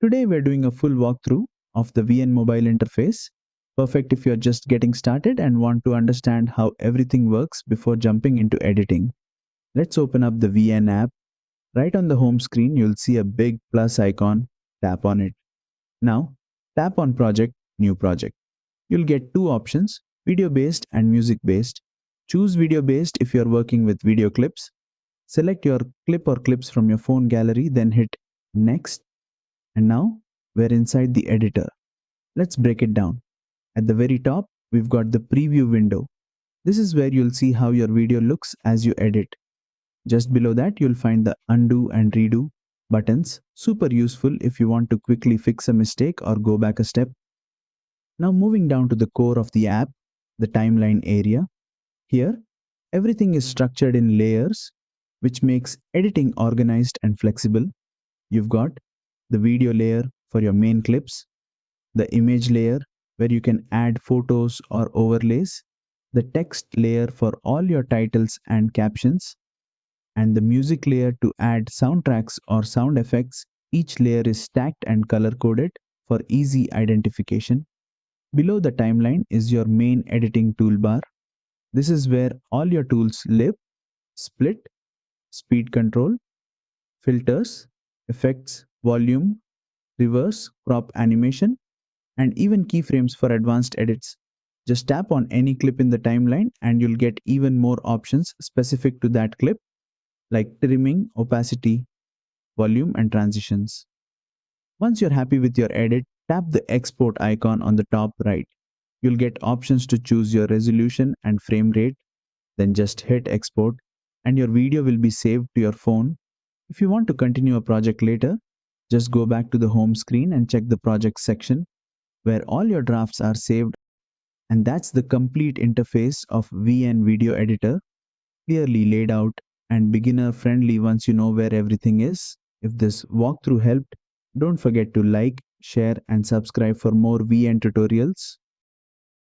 Today we're doing a full walkthrough of the VN mobile interface, perfect if you're just getting started and want to understand how everything works before jumping into editing. Let's open up the VN app. Right on the home screen, you'll see a big plus icon. Tap on it. Now, tap on Project, New Project. You'll get two options, video based and music based. Choose video based if you're working with video clips. Select your clip or clips from your phone gallery, then hit Next. And now we're inside the editor. Let's break it down. At the very top, we've got the preview window. This is where you'll see how your video looks as you edit. Just below that, you'll find the undo and redo buttons, super useful if you want to quickly fix a mistake or go back a step. Now moving down to the core of the app, the timeline area. Here, everything is structured in layers, which makes editing organized and flexible. You've got the video layer for your main clips, the image layer where you can add photos or overlays, the text layer for all your titles and captions, and the music layer to add soundtracks or sound effects. Each layer is stacked and color coded for easy identification. Below the timeline is your main editing toolbar. This is where all your tools live: split, speed control, filters, effects, volume, reverse, crop animation, and even keyframes for advanced edits. Just tap on any clip in the timeline and you'll get even more options specific to that clip, like trimming, opacity, volume, and transitions. Once you're happy with your edit, tap the export icon on the top right. You'll get options to choose your resolution and frame rate, then just hit export and your video will be saved to your phone. If you want to continue a project later, just go back to the home screen and check the project section where all your drafts are saved. And that's the complete interface of VN Video Editor, clearly laid out and beginner friendly once you know where everything is. If this walkthrough helped, don't forget to like, share, and subscribe for more VN tutorials.